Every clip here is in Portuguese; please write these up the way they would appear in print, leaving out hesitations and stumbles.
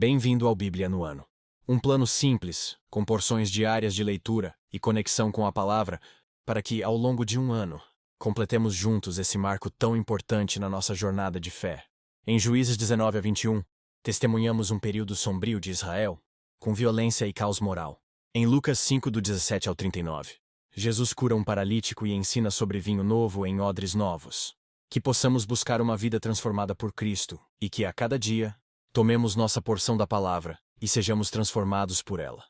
Bem-vindo ao Bíblia no Ano. Um plano simples, com porções diárias de leitura e conexão com a palavra, para que, ao longo de um ano, completemos juntos esse marco tão importante na nossa jornada de fé. Em Juízes 19 a 21, testemunhamos um período sombrio de Israel, com violência e caos moral. Em Lucas 5 do 17 ao 39, Jesus cura um paralítico e ensina sobre vinho novo em odres novos. Que possamos buscar uma vida transformada por Cristo e que, a cada dia, tomemos nossa porção da palavra e sejamos transformados por ela.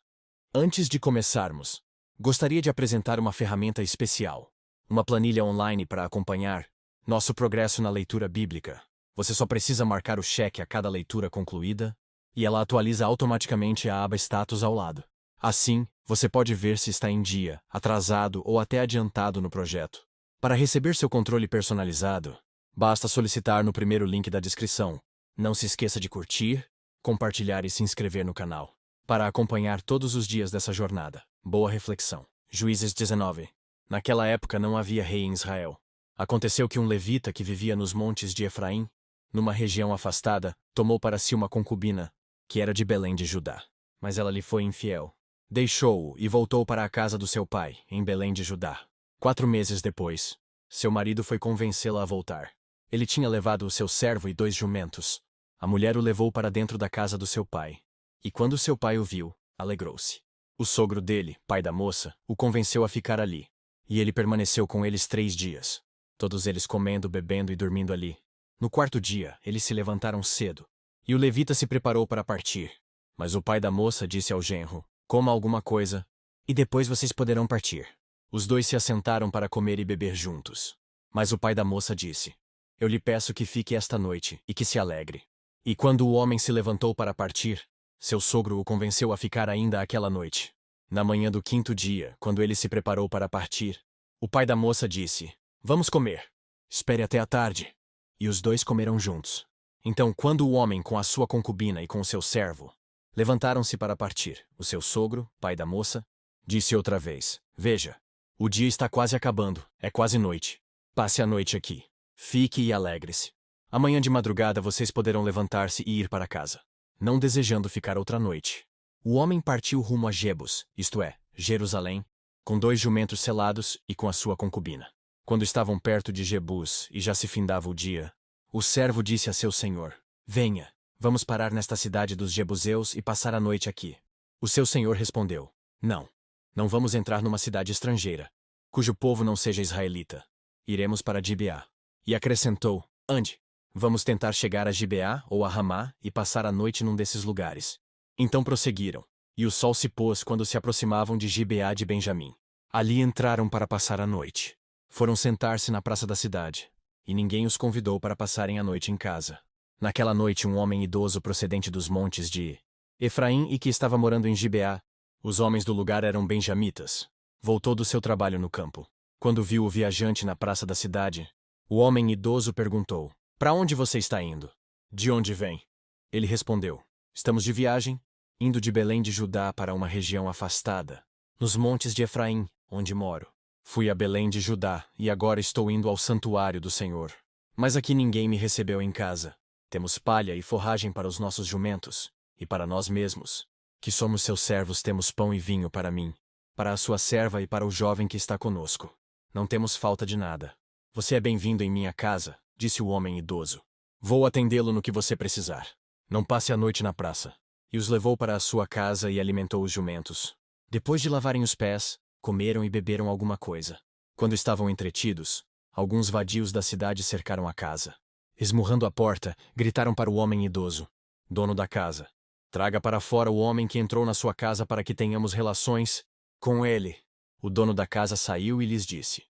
Antes de começarmos, gostaria de apresentar uma ferramenta especial, uma planilha online para acompanhar nosso progresso na leitura bíblica. Você só precisa marcar o cheque a cada leitura concluída e ela atualiza automaticamente a aba Status ao lado. Assim, você pode ver se está em dia, atrasado ou até adiantado no projeto. Para receber seu controle personalizado, basta solicitar no primeiro link da descrição. Não se esqueça de curtir, compartilhar e se inscrever no canal, para acompanhar todos os dias dessa jornada. Boa reflexão. Juízes 19. Naquela época não havia rei em Israel. Aconteceu que um levita que vivia nos montes de Efraim, numa região afastada, tomou para si uma concubina, que era de Belém de Judá. Mas ela lhe foi infiel. Deixou-o e voltou para a casa do seu pai, em Belém de Judá. 4 meses depois, seu marido foi convencê-la a voltar. Ele tinha levado o seu servo e 2 jumentos. A mulher o levou para dentro da casa do seu pai. E quando seu pai o viu, alegrou-se. O sogro dele, pai da moça, o convenceu a ficar ali. E ele permaneceu com eles 3 dias. Todos eles comendo, bebendo e dormindo ali. No 4º dia, eles se levantaram cedo. E o levita se preparou para partir. Mas o pai da moça disse ao genro: coma alguma coisa, e depois vocês poderão partir. Os 2 se assentaram para comer e beber juntos. Mas o pai da moça disse: eu lhe peço que fique esta noite e que se alegre. E quando o homem se levantou para partir, seu sogro o convenceu a ficar ainda aquela noite. Na manhã do 5º dia, quando ele se preparou para partir, o pai da moça disse: vamos comer. Espere até a tarde. E os 2 comeram juntos. Então, quando o homem com a sua concubina e com o seu servo levantaram-se para partir, o seu sogro, pai da moça, disse outra vez: veja, o dia está quase acabando, é quase noite. Passe a noite aqui. Fique e alegre-se. Amanhã de madrugada vocês poderão levantar-se e ir para casa, não desejando ficar outra noite. O homem partiu rumo a Jebus, isto é, Jerusalém, com 2 jumentos selados e com a sua concubina. Quando estavam perto de Jebus e já se findava o dia, o servo disse a seu senhor: venha, vamos parar nesta cidade dos Jebuseus e passar a noite aqui. O seu senhor respondeu: não vamos entrar numa cidade estrangeira, cujo povo não seja israelita. Iremos para Gibeá. E acrescentou: ande, vamos tentar chegar a Gibeá ou a Ramá e passar a noite num desses lugares. Então prosseguiram, e o sol se pôs quando se aproximavam de Gibeá de Benjamim. Ali entraram para passar a noite. Foram sentar-se na praça da cidade, e ninguém os convidou para passarem a noite em casa. Naquela noite um homem idoso procedente dos montes de Efraim e que estava morando em Gibeá, os homens do lugar eram benjamitas, voltou do seu trabalho no campo. Quando viu o viajante na praça da cidade, o homem idoso perguntou: para onde você está indo? De onde vem? Ele respondeu: estamos de viagem, indo de Belém de Judá para uma região afastada, nos montes de Efraim, onde moro. Fui a Belém de Judá e agora estou indo ao santuário do Senhor. Mas aqui ninguém me recebeu em casa. Temos palha e forragem para os nossos jumentos, e para nós mesmos, que somos seus servos, temos pão e vinho para mim, para a sua serva e para o jovem que está conosco. Não temos falta de nada. Você é bem-vindo em minha casa, disse o homem idoso. Vou atendê-lo no que você precisar. Não passe a noite na praça. E os levou para a sua casa e alimentou os jumentos. Depois de lavarem os pés, comeram e beberam alguma coisa. Quando estavam entretidos, alguns vadios da cidade cercaram a casa. Esmurrando a porta, gritaram para o homem idoso: dono da casa, traga para fora o homem que entrou na sua casa para que tenhamos relações com ele. O dono da casa saiu e lhes disse: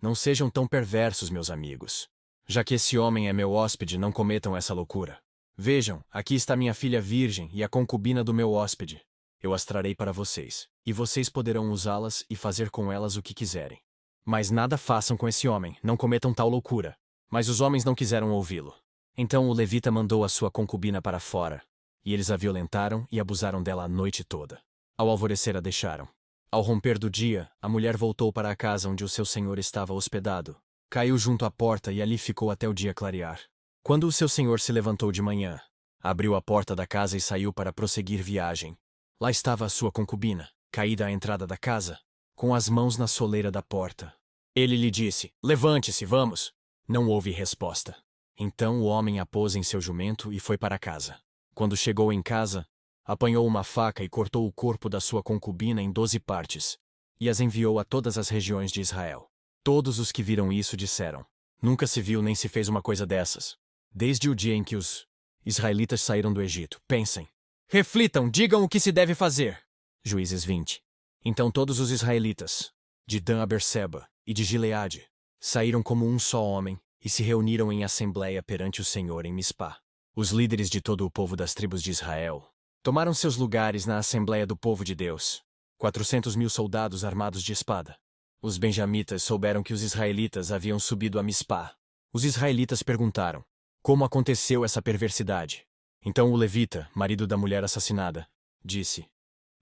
não sejam tão perversos, meus amigos. Já que esse homem é meu hóspede, não cometam essa loucura. Vejam, aqui está minha filha virgem e a concubina do meu hóspede. Eu as trarei para vocês, e vocês poderão usá-las e fazer com elas o que quiserem. Mas nada façam com esse homem, não cometam tal loucura. Mas os homens não quiseram ouvi-lo. Então o levita mandou a sua concubina para fora, e eles a violentaram e abusaram dela a noite toda. Ao alvorecer a deixaram. Ao romper do dia, a mulher voltou para a casa onde o seu senhor estava hospedado. Caiu junto à porta e ali ficou até o dia clarear. Quando o seu senhor se levantou de manhã, Abriu a porta da casa e saiu para prosseguir viagem. Lá estava a sua concubina, caída à entrada da casa, com as mãos na soleira da porta. Ele lhe disse: "Levante-se, vamos." Não houve resposta. Então o homem a pôs em seu jumento e foi para casa. Quando chegou em casa, apanhou uma faca e cortou o corpo da sua concubina em 12 partes, e as enviou a todas as regiões de Israel. Todos os que viram isso disseram: "Nunca se viu nem se fez uma coisa dessas. Desde o dia em que os israelitas saíram do Egito. Pensem. Reflitam, digam o que se deve fazer." Juízes 20. Então todos os israelitas, de Dan a Berseba e de Gileade, saíram como um só homem e se reuniram em assembleia perante o Senhor em Mispá. Os líderes de todo o povo das tribos de Israel tomaram seus lugares na assembleia do povo de Deus, 400.000 soldados armados de espada. Os benjamitas souberam que os israelitas haviam subido a Mispá. Os israelitas perguntaram: "Como aconteceu essa perversidade?" Então o levita, marido da mulher assassinada, disse: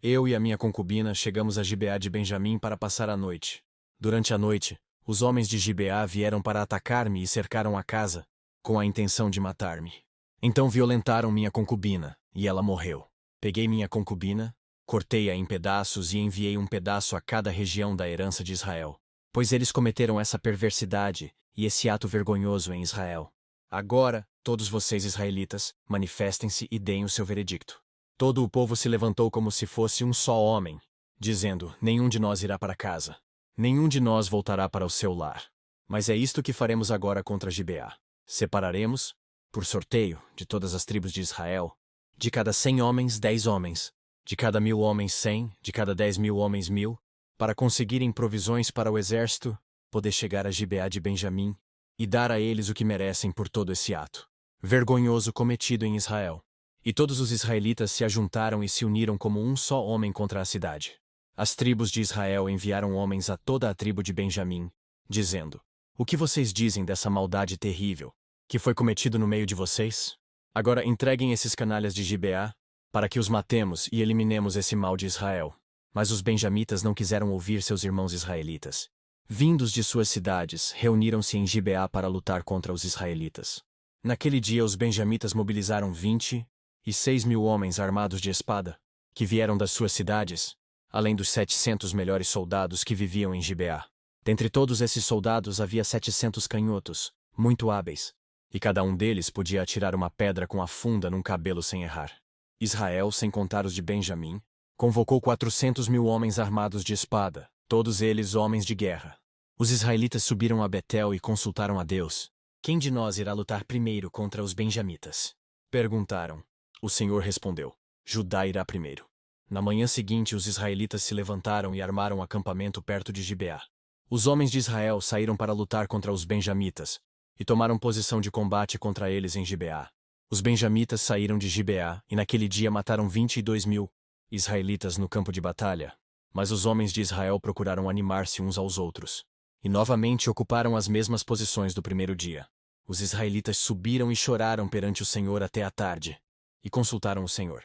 "Eu e a minha concubina chegamos a Gibeá de Benjamim para passar a noite. Durante a noite, os homens de Gibeá vieram para atacar-me e cercaram a casa, com a intenção de matar-me. Então violentaram minha concubina, e ela morreu. Peguei minha concubina, cortei-a em pedaços e enviei um pedaço a cada região da herança de Israel, pois eles cometeram essa perversidade e esse ato vergonhoso em Israel. Agora, todos vocês israelitas, manifestem-se e deem o seu veredicto." Todo o povo se levantou como se fosse um só homem, dizendo: "Nenhum de nós irá para casa. Nenhum de nós voltará para o seu lar. Mas é isto que faremos agora contra Gibeá. Separaremos, por sorteio, de todas as tribos de Israel, de cada 100 homens, 10 homens, de cada 1.000 homens, 100, de cada 10.000 homens, 1.000, para conseguirem provisões para o exército, poder chegar a Gibeá de Benjamim e dar a eles o que merecem por todo esse ato vergonhoso cometido em Israel." E todos os israelitas se ajuntaram e se uniram como um só homem contra a cidade. As tribos de Israel enviaram homens a toda a tribo de Benjamim, dizendo: "O que vocês dizem dessa maldade terrível que foi cometido no meio de vocês? Agora entreguem esses canalhas de Gibeá, para que os matemos e eliminemos esse mal de Israel." Mas os benjamitas não quiseram ouvir seus irmãos israelitas. Vindos de suas cidades, reuniram-se em Gibeá para lutar contra os israelitas. Naquele dia os benjamitas mobilizaram 26.000 homens armados de espada, que vieram das suas cidades, além dos 700 melhores soldados que viviam em Gibeá. Dentre todos esses soldados havia 700 canhotos, muito hábeis, e cada um deles podia atirar uma pedra com a funda num cabelo sem errar. Israel, sem contar os de Benjamim, convocou 400.000 homens armados de espada, todos eles homens de guerra. Os israelitas subiram a Betel e consultaram a Deus: "Quem de nós irá lutar primeiro contra os benjamitas?" Perguntaram. O Senhor respondeu: "Judá irá primeiro." Na manhã seguinte os israelitas se levantaram e armaram acampamento perto de Gibeá. Os homens de Israel saíram para lutar contra os benjamitas, e tomaram posição de combate contra eles em Gibeá. Os benjamitas saíram de Gibeá e naquele dia mataram 22.000 israelitas no campo de batalha. Mas os homens de Israel procuraram animar-se uns aos outros, e novamente ocuparam as mesmas posições do primeiro dia. Os israelitas subiram e choraram perante o Senhor até a tarde, e consultaram o Senhor: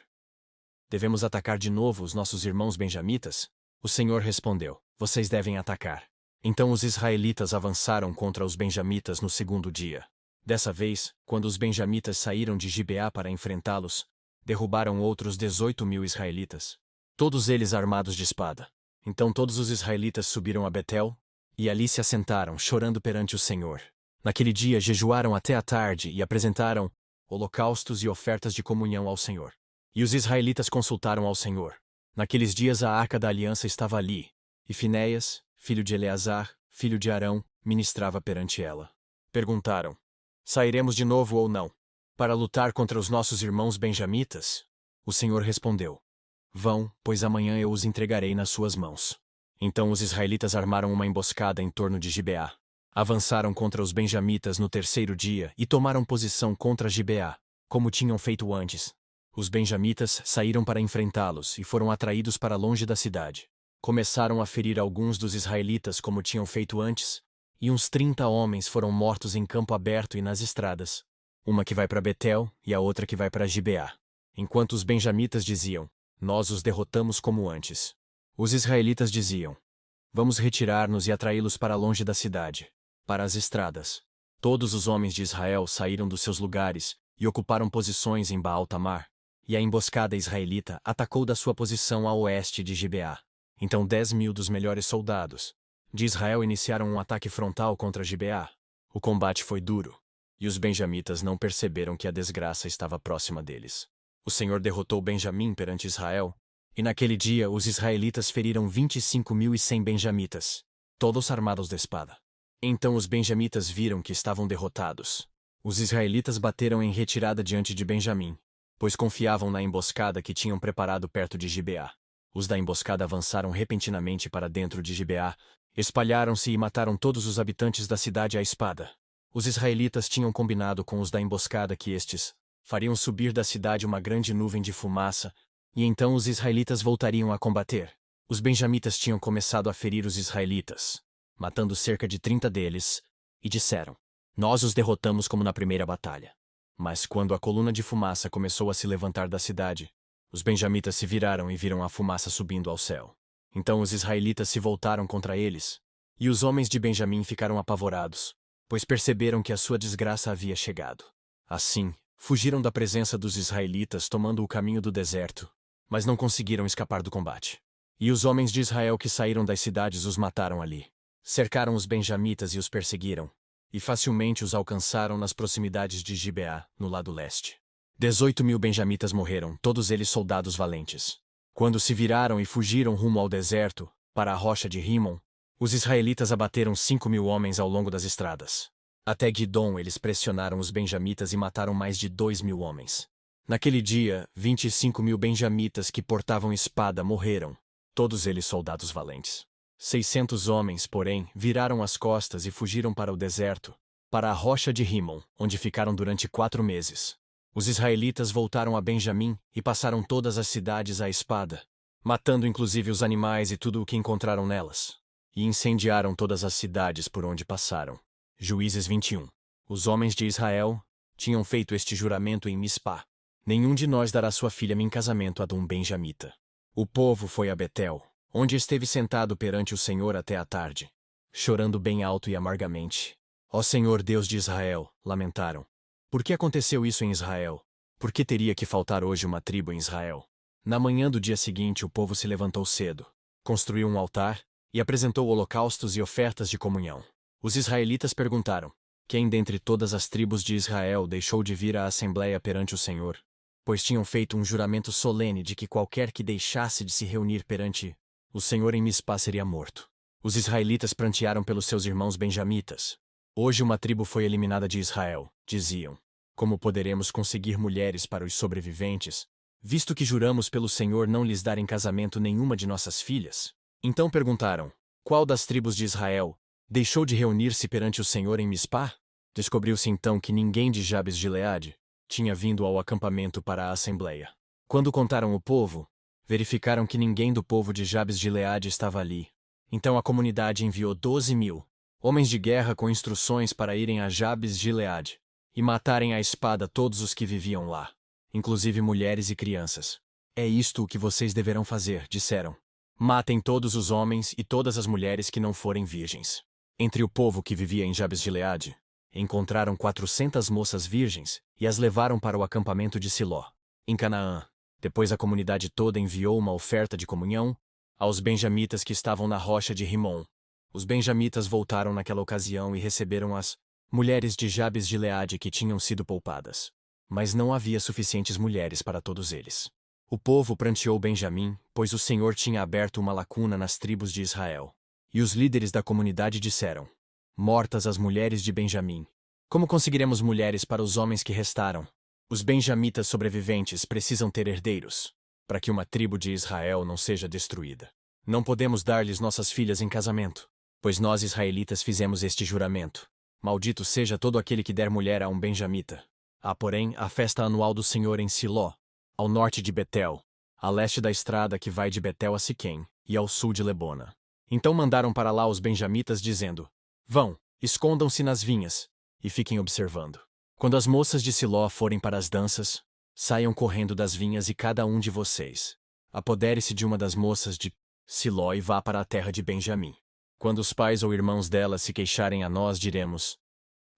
"Devemos atacar de novo os nossos irmãos benjamitas?" O Senhor respondeu: "Vocês devem atacar." Então os israelitas avançaram contra os benjamitas no segundo dia. Dessa vez, quando os benjamitas saíram de Gibeá para enfrentá-los, derrubaram outros 18.000 israelitas, todos eles armados de espada. Então todos os israelitas subiram a Betel, e ali se assentaram, chorando perante o Senhor. Naquele dia jejuaram até a tarde e apresentaram holocaustos e ofertas de comunhão ao Senhor. E os israelitas consultaram ao Senhor. Naqueles dias a arca da aliança estava ali, e Finéias, filho de Eleazar, filho de Arão, ministrava perante ela. Perguntaram: "Sairemos de novo ou não, para lutar contra os nossos irmãos benjamitas?" O Senhor respondeu: "Vão, pois amanhã eu os entregarei nas suas mãos." Então os israelitas armaram uma emboscada em torno de Gibeá. Avançaram contra os benjamitas no terceiro dia e tomaram posição contra Gibeá, como tinham feito antes. Os benjamitas saíram para enfrentá-los e foram atraídos para longe da cidade. Começaram a ferir alguns dos israelitas como tinham feito antes, e uns 30 homens foram mortos em campo aberto e nas estradas, uma que vai para Betel e a outra que vai para Gibeá. Enquanto os benjamitas diziam: "Nós os derrotamos como antes", os israelitas diziam: "Vamos retirar-nos e atraí-los para longe da cidade, para as estradas." Todos os homens de Israel saíram dos seus lugares e ocuparam posições em Baal-Tamar, e a emboscada israelita atacou da sua posição a oeste de Gibeá. Então 10.000 dos melhores soldados de Israel iniciaram um ataque frontal contra Gibeá. O combate foi duro, e os benjamitas não perceberam que a desgraça estava próxima deles. O Senhor derrotou Benjamim perante Israel, e naquele dia os israelitas feriram 25.100 benjamitas, todos armados de espada. Então os benjamitas viram que estavam derrotados. Os israelitas bateram em retirada diante de Benjamim, pois confiavam na emboscada que tinham preparado perto de Gibeá. Os da emboscada avançaram repentinamente para dentro de Gibeá, espalharam-se e mataram todos os habitantes da cidade à espada. Os israelitas tinham combinado com os da emboscada que estes fariam subir da cidade uma grande nuvem de fumaça, e então os israelitas voltariam a combater. Os benjamitas tinham começado a ferir os israelitas, matando cerca de 30 deles, e disseram: Nós os derrotamos como na primeira batalha. Mas quando a coluna de fumaça começou a se levantar da cidade, os benjamitas se viraram e viram a fumaça subindo ao céu. Então os israelitas se voltaram contra eles, e os homens de Benjamim ficaram apavorados, pois perceberam que a sua desgraça havia chegado. Assim, fugiram da presença dos israelitas tomando o caminho do deserto, mas não conseguiram escapar do combate. E os homens de Israel que saíram das cidades os mataram ali. Cercaram os benjamitas e os perseguiram, e facilmente os alcançaram nas proximidades de Gibeá, no lado leste. 18.000 benjamitas morreram, todos eles soldados valentes. Quando se viraram e fugiram rumo ao deserto, para a rocha de Rimon, os israelitas abateram 5.000 homens ao longo das estradas. Até Guidom eles pressionaram os benjamitas e mataram mais de 2.000 homens. Naquele dia, 25.000 benjamitas que portavam espada morreram, todos eles soldados valentes. 600 homens, porém, viraram as costas e fugiram para o deserto, para a rocha de Rimon, onde ficaram durante 4 meses. Os israelitas voltaram a Benjamim e passaram todas as cidades à espada, matando inclusive os animais e tudo o que encontraram nelas. E incendiaram todas as cidades por onde passaram. Juízes 21. Os homens de Israel tinham feito este juramento em Mispá: Nenhum de nós dará sua filha em casamento a um benjamita. O povo foi a Betel, onde esteve sentado perante o Senhor até a tarde, chorando bem alto e amargamente. Ó Senhor Deus de Israel, lamentaram. Por que aconteceu isso em Israel? Por que teria que faltar hoje uma tribo em Israel? Na manhã do dia seguinte o povo se levantou cedo, construiu um altar e apresentou holocaustos e ofertas de comunhão. Os israelitas perguntaram: Quem dentre todas as tribos de Israel deixou de vir à assembleia perante o Senhor? Pois tinham feito um juramento solene de que qualquer que deixasse de se reunir perante o Senhor em Mispá seria morto. Os israelitas prantearam pelos seus irmãos benjamitas. Hoje uma tribo foi eliminada de Israel, diziam. Como poderemos conseguir mulheres para os sobreviventes, visto que juramos pelo Senhor não lhes dar em casamento nenhuma de nossas filhas? Então perguntaram: Qual das tribos de Israel deixou de reunir-se perante o Senhor em Mispá? Descobriu-se então que ninguém de Jabes de Gileade tinha vindo ao acampamento para a assembleia. Quando contaram o povo, verificaram que ninguém do povo de Jabes de Gileade estava ali. Então a comunidade enviou 12.000 homens de guerra com instruções para irem a Jabes de Gileade e matarem à espada todos os que viviam lá, inclusive mulheres e crianças. É isto o que vocês deverão fazer, disseram. Matem todos os homens e todas as mulheres que não forem virgens. Entre o povo que vivia em Jabes de Gileade, encontraram 400 moças virgens e as levaram para o acampamento de Siló, em Canaã. Depois a comunidade toda enviou uma oferta de comunhão aos benjamitas que estavam na rocha de Rimon. Os benjamitas voltaram naquela ocasião e receberam as mulheres de Jabes de Gileade que tinham sido poupadas. Mas não havia suficientes mulheres para todos eles. O povo pranteou Benjamim, pois o Senhor tinha aberto uma lacuna nas tribos de Israel. E os líderes da comunidade disseram: Mortas as mulheres de Benjamim, como conseguiremos mulheres para os homens que restaram? Os benjamitas sobreviventes precisam ter herdeiros, para que uma tribo de Israel não seja destruída. Não podemos dar-lhes nossas filhas em casamento, pois nós israelitas fizemos este juramento. Maldito seja todo aquele que der mulher a um benjamita. Há, porém, a festa anual do Senhor em Siló, ao norte de Betel, a leste da estrada que vai de Betel a Siquém, e ao sul de Lebona. Então mandaram para lá os benjamitas, dizendo: Vão, escondam-se nas vinhas, e fiquem observando. Quando as moças de Siló forem para as danças, saiam correndo das vinhas e cada um de vocês apodere-se de uma das moças de Siló e vá para a terra de Benjamim. Quando os pais ou irmãos delas se queixarem a nós, diremos: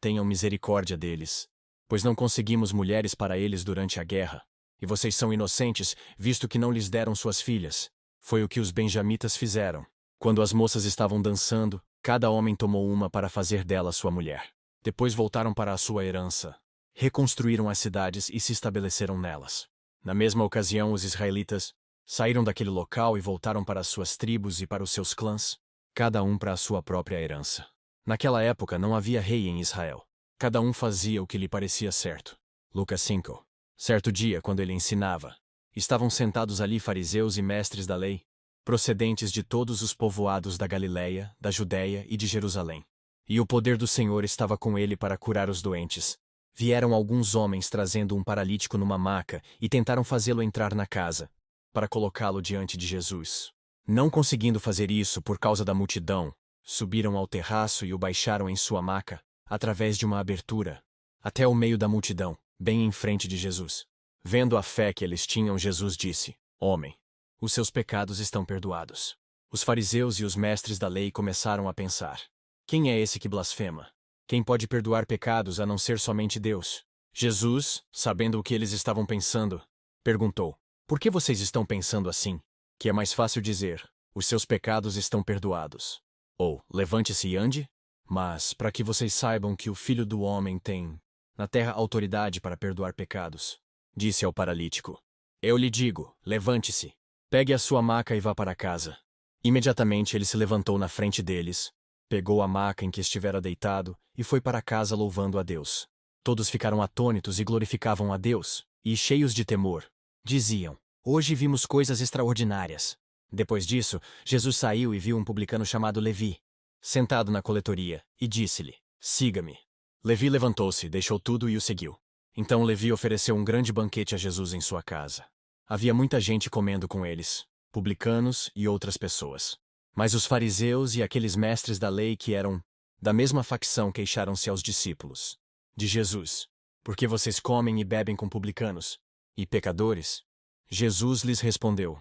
Tenham misericórdia deles, pois não conseguimos mulheres para eles durante a guerra. E vocês são inocentes, visto que não lhes deram suas filhas. Foi o que os benjamitas fizeram. Quando as moças estavam dançando, cada homem tomou uma para fazer dela sua mulher. Depois voltaram para a sua herança. Reconstruíram as cidades e se estabeleceram nelas. Na mesma ocasião, os israelitas saíram daquele local e voltaram para as suas tribos e para os seus clãs, cada um para a sua própria herança. Naquela época não havia rei em Israel. Cada um fazia o que lhe parecia certo. Lucas 5. Certo dia, quando ele ensinava, estavam sentados ali fariseus e mestres da lei, procedentes de todos os povoados da Galiléia, da Judéia e de Jerusalém. E o poder do Senhor estava com ele para curar os doentes. Vieram alguns homens trazendo um paralítico numa maca e tentaram fazê-lo entrar na casa, para colocá-lo diante de Jesus. Não conseguindo fazer isso por causa da multidão, subiram ao terraço e o baixaram em sua maca, através de uma abertura, até o meio da multidão, bem em frente de Jesus. Vendo a fé que eles tinham, Jesus disse: Homem, os seus pecados estão perdoados. Os fariseus e os mestres da lei começaram a pensar: quem é esse que blasfema? Quem pode perdoar pecados a não ser somente Deus? Jesus, sabendo o que eles estavam pensando, perguntou: por que vocês estão pensando assim? Que é mais fácil dizer: os seus pecados estão perdoados, ou levante-se e ande? Mas, para que vocês saibam que o Filho do Homem tem na terra autoridade para perdoar pecados, disse ao paralítico: eu lhe digo, levante-se, pegue a sua maca e vá para casa. Imediatamente ele se levantou na frente deles, pegou a maca em que estivera deitado e foi para casa louvando a Deus. Todos ficaram atônitos e glorificavam a Deus, e, cheios de temor, diziam: hoje vimos coisas extraordinárias. Depois disso, Jesus saiu e viu um publicano chamado Levi, sentado na coletoria, e disse-lhe: siga-me. Levi levantou-se, deixou tudo e o seguiu. Então Levi ofereceu um grande banquete a Jesus em sua casa. Havia muita gente comendo com eles, publicanos e outras pessoas. Mas os fariseus e aqueles mestres da lei que eram da mesma facção queixaram-se aos discípulos de Jesus: por que vocês comem e bebem com publicanos e pecadores? Jesus lhes respondeu: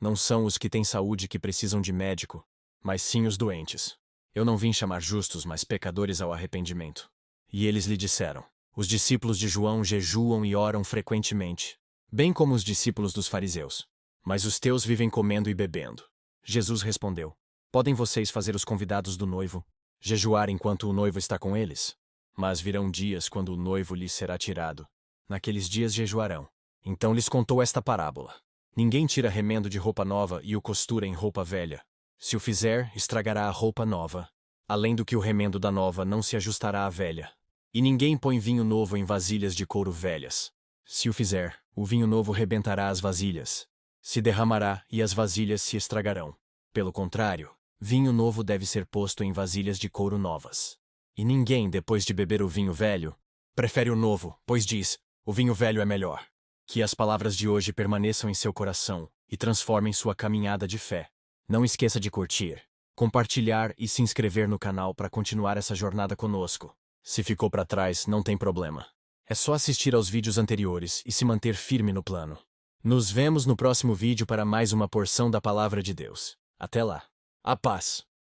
não são os que têm saúde que precisam de médico, mas sim os doentes. Eu não vim chamar justos, mas pecadores ao arrependimento. E eles lhe disseram: os discípulos de João jejuam e oram frequentemente, bem como os discípulos dos fariseus. Mas os teus vivem comendo e bebendo. Jesus respondeu: podem vocês fazer os convidados do noivo jejuar enquanto o noivo está com eles? Mas virão dias quando o noivo lhes será tirado. Naqueles dias jejuarão. Então lhes contou esta parábola: ninguém tira remendo de roupa nova e o costura em roupa velha. Se o fizer, estragará a roupa nova. Além do que o remendo da nova não se ajustará à velha. E ninguém põe vinho novo em vasilhas de couro velhas. Se o fizer, o vinho novo rebentará as vasilhas, se derramará e as vasilhas se estragarão. Pelo contrário, vinho novo deve ser posto em vasilhas de couro novas. E ninguém, depois de beber o vinho velho, prefere o novo, pois diz: o vinho velho é melhor. Que as palavras de hoje permaneçam em seu coração e transformem sua caminhada de fé. Não esqueça de curtir, compartilhar e se inscrever no canal para continuar essa jornada conosco. Se ficou para trás, não tem problema. É só assistir aos vídeos anteriores e se manter firme no plano. Nos vemos no próximo vídeo para mais uma porção da Palavra de Deus. Até lá. A paz.